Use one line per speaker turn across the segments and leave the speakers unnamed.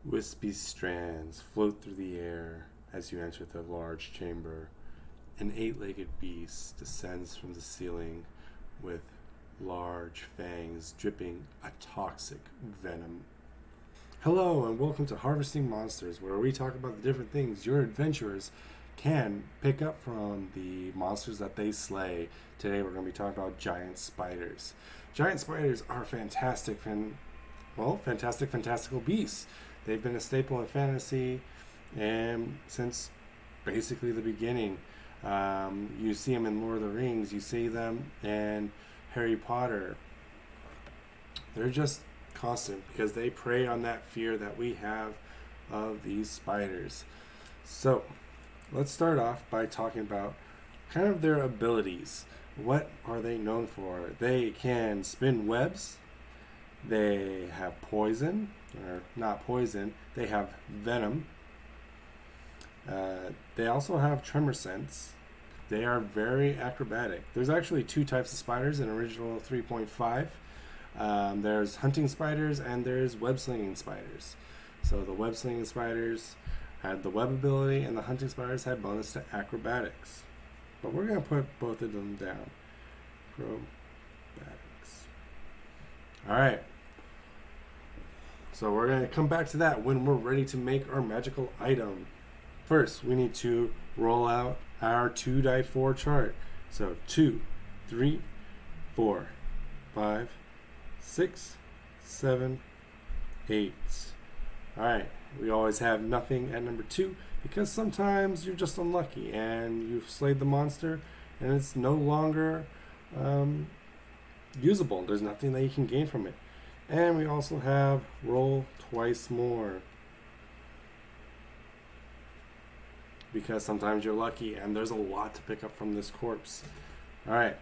Wispy strands float through the air as you enter the large chamber. An eight-legged beast descends from the ceiling with large fangs dripping a toxic venom. Hello and welcome to Harvesting Monsters, where we talk about the different things your adventurers can pick up from the monsters that they slay. Today we're going to be talking about giant spiders. Giant spiders are fantastical beasts. They've been a staple in fantasy and since basically the beginning. You see them in Lord of the Rings, you see them in Harry Potter. They're just constant because they prey on that fear that we have of these spiders. So let's start off by talking about kind of their abilities. What are they known for? They can spin webs. They have poison, or not poison, they have venom. They also have tremor sense. They are very acrobatic. There's actually two types of spiders in original 3.5. There's hunting spiders and there's web-slinging spiders. So the web-slinging spiders had the web ability and the hunting spiders had bonus to acrobatics. But we're going to put both of them down. Acrobatics. Alright. So we're going to come back to that when we're ready to make our magical item. First, we need to roll out our 2x4 chart. So 2, 3, 4, 5, 6, 7, 8. Alright, we always have nothing at number 2 because sometimes you're just unlucky and you've slayed the monster and it's no longer usable. There's nothing that you can gain from it. And we also have roll twice more, because sometimes you're lucky and there's a lot to pick up from this corpse. Alright,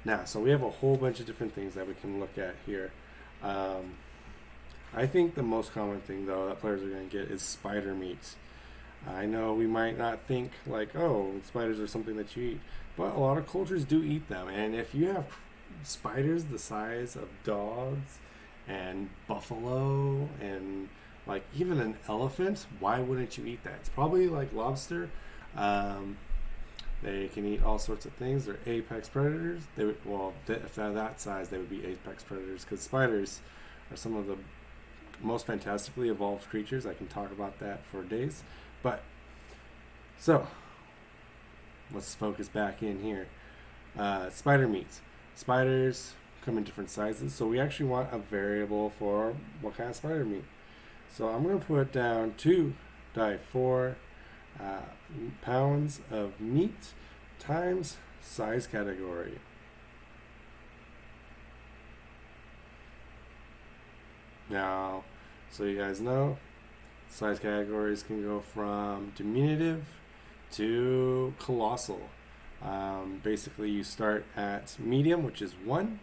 now so we have a whole bunch of different things that we can look at here. I think the most common thing though that players are going to get is spider meat. I know we might not think like, oh, spiders are something that you eat, but a lot of cultures do eat them. And if you have spiders the size of dogs and buffalo and like even an elephant, why wouldn't you eat that? It's probably like lobster. They can eat all sorts of things. They're apex predators. If they're that size, they would be apex predators because spiders are some of the most fantastically evolved creatures. I can talk about that for days. But so let's focus back in here. Spider meat. Spiders come in different sizes, so we actually want a variable for what kind of spider meat. So I'm going to put down 2x4 pounds of meat times size category. Now, so you guys know, size categories can go from diminutive to colossal. Basically, you start at medium, which is 1.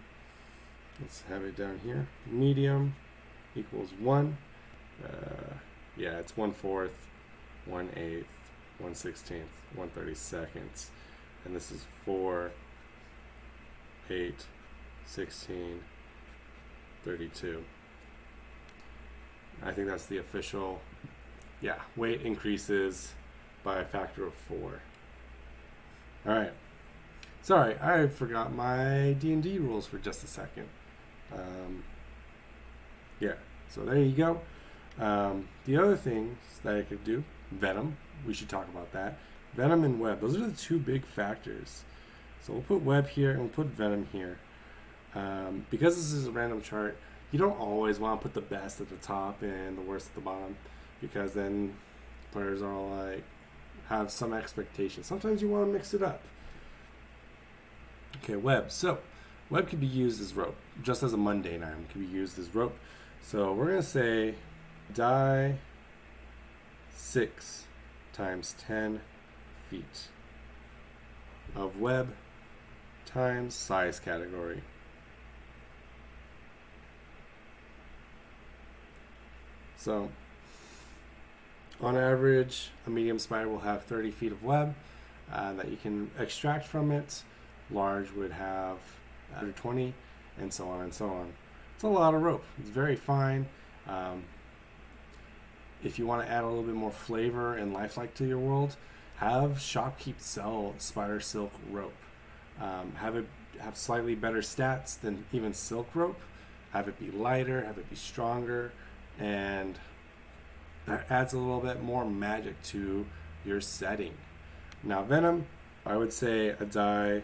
Let's have it down here. Medium equals 1. It's 1/4, 1/8, 1/16, 1/32, and this is 4, 8, 16, 32. I think that's the official. Yeah, weight increases by a factor of 4. All right. Sorry, I forgot my D&D rules for just a second. So there you go. The other things that I could do, venom, we should talk about that. Venom and web, those are the two big factors. So we'll put web here and we'll put venom here. Because this is a random chart, you don't always want to put the best at the top and the worst at the bottom, because then players are all like, have some expectations. Sometimes you want to mix it up. Okay, web. So web can be used as rope, just as a mundane item. It can be used as rope. So we're going to say die 6 times 10 feet of web times size category. So on average, a medium spider will have 30 feet of web that you can extract from it. Large would have 120, and so on and so on. It's a lot of rope. It's very fine. if you want to add a little bit more flavor and lifelike to your world, have shopkeep sell spider silk rope. Have it have slightly better stats than even silk rope. Have it be lighter, have it be stronger, and that adds a little bit more magic to your setting. Now venom, I would say a die,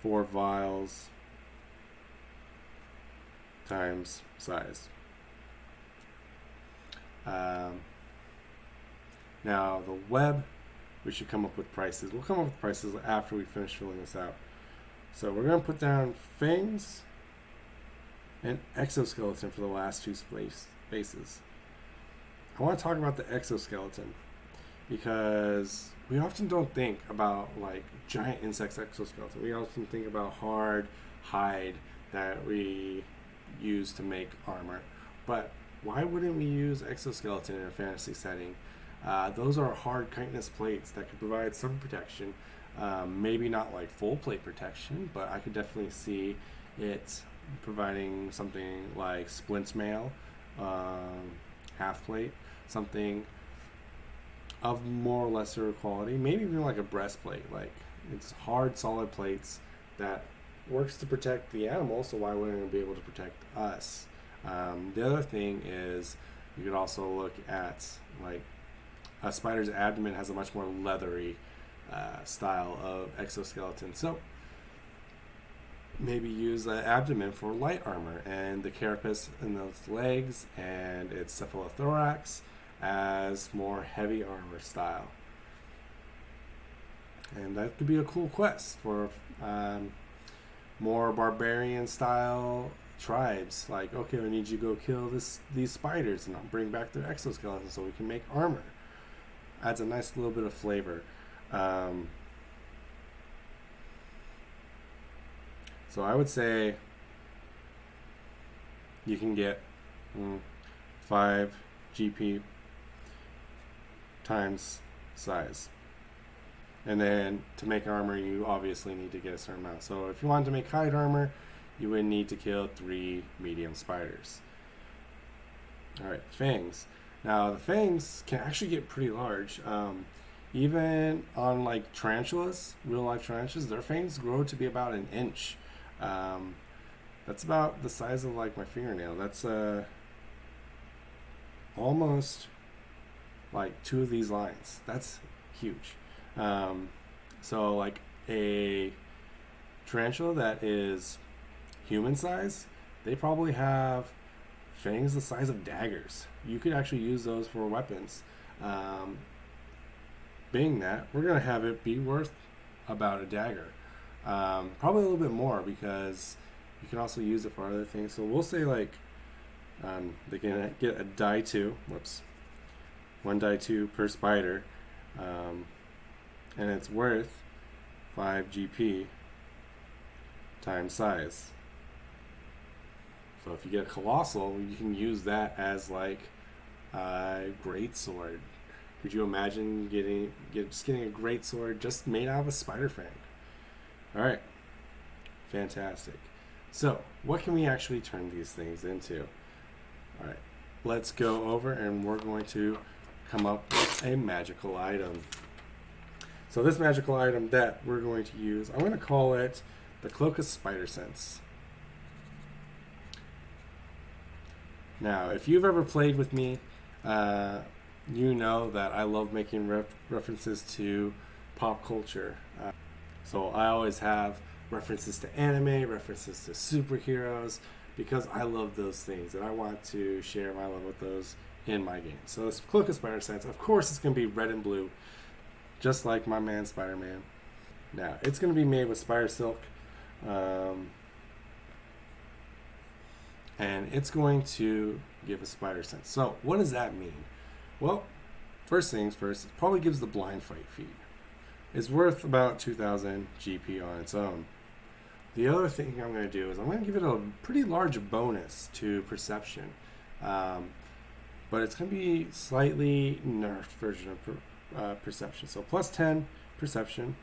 4 vials times size. Now the web, we should come up with prices. We'll come up with prices after we finish filling this out. So we're going to put down fangs and exoskeleton for the last 2 spaces. I want to talk about the exoskeleton because we often don't think about like giant insects exoskeleton. We often think about hard hide that we use to make armor. But why wouldn't we use exoskeleton in a fantasy setting? Those are hard chitinous plates that could provide some protection. Maybe not like full plate protection, but I could definitely see it providing something like splint mail, half plate, something of more or lesser quality. Maybe even like a breastplate. Like it's hard, solid plates that works to protect the animal. So why wouldn't it be able to protect us? The other thing is you could also look at like a spider's abdomen has a much more leathery style of exoskeleton. So maybe use the abdomen for light armor and the carapace in those legs and its cephalothorax as more heavy armor style. And that could be a cool quest for more barbarian style tribes. Like, okay, we need you to go kill these spiders and bring back their exoskeleton so we can make armor. Adds a nice little bit of flavor. So I would say you can get 5 GP times size. And then to make armor, you obviously need to get a certain amount. So if you wanted to make hide armor, you would need to kill 3 medium spiders. Alright, fangs. Now the fangs can actually get pretty large. Even on like tarantulas, real life tarantulas, their fangs grow to be about an inch. That's about the size of like my fingernail. That's almost like 2 of these lines. That's huge. So like a tarantula that is human size, they probably have fangs the size of daggers. You could actually use those for weapons. Being that, we're going to have it be worth about a dagger. Probably a little bit more because you can also use it for other things. So we'll say like they can get a die 2. Whoops. 1 die 2 per spider. And it's worth 5 GP times size. So if you get a colossal, you can use that as like a great sword. Could you imagine getting a great sword just made out of a spider fang? All right, fantastic. So what can we actually turn these things into? All right, let's go over and we're going to come up with a magical item. So this magical item that we're going to use, I'm going to call it the Cloak of Spider Sense. Now, if you've ever played with me, you know that I love making references to pop culture. So I always have references to anime, references to superheroes, because I love those things and I want to share my love with those in my game. So this Cloak of Spider Sense, of course it's going to be red and blue, just like my man Spider-Man. Now, it's going to be made with spider silk. And it's going to give a spider sense. So what does that mean? Well, first things first, it probably gives the blind fight feat. It's worth about 2,000 GP on its own. The other thing I'm going to do is I'm going to give it a pretty large bonus to perception. But it's going to be slightly nerfed version of perception. So plus 10 perception.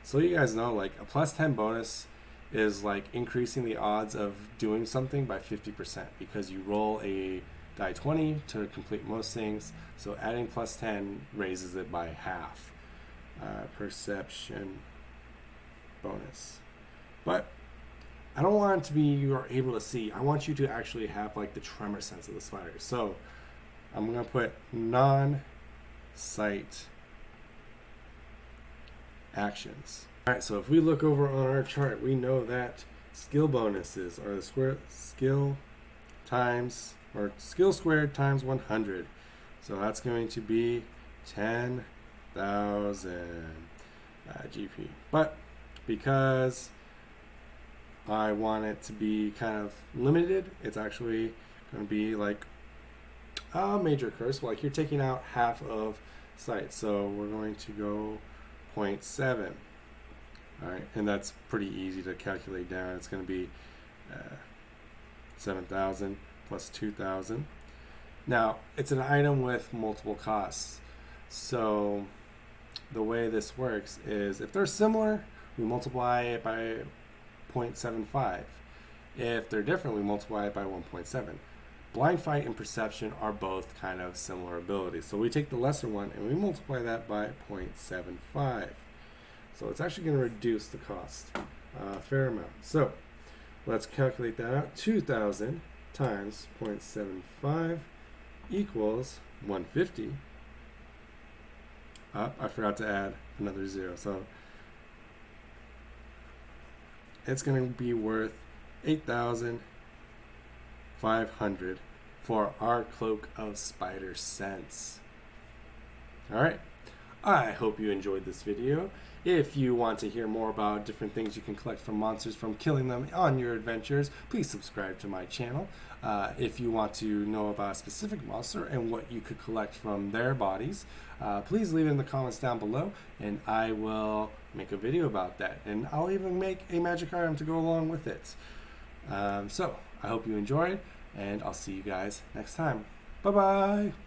So you guys know, like a plus 10 bonus is like increasing the odds of doing something by 50% because you roll a die 20 to complete most things. So adding plus 10 raises it by half. Perception bonus. But I don't want it to be you're able to see. I want you to actually have like the tremor sense of the spider. So I'm going to put non-sight actions. All right, so if we look over on our chart, we know that skill bonuses are the square skill times, or skill squared times 100. So that's going to be 10,000 GP. But because I want it to be kind of limited, it's actually going to be like a major curse. Like you're taking out half of sight. So we're going to go 0.7. All right, and that's pretty easy to calculate down. It's going to be 7,000 plus 2,000. Now, it's an item with multiple costs. So the way this works is if they're similar, we multiply it by 0.75. If they're different, we multiply it by 1.7. Blind fight and perception are both kind of similar abilities. So we take the lesser one and we multiply that by 0.75. So it's actually going to reduce the cost a fair amount. So let's calculate that out. 2,000 times 0.75 equals 150. I forgot to add another 0. So it's going to be worth 8,500 for our Cloak of Spider Sense. All right. I hope you enjoyed this video. If you want to hear more about different things you can collect from monsters from killing them on your adventures, please subscribe to my channel. If you want to know about a specific monster and what you could collect from their bodies, please leave it in the comments down below and I will make a video about that. And I'll even make a magic item to go along with it. So I hope you enjoyed and I'll see you guys next time. Bye-bye.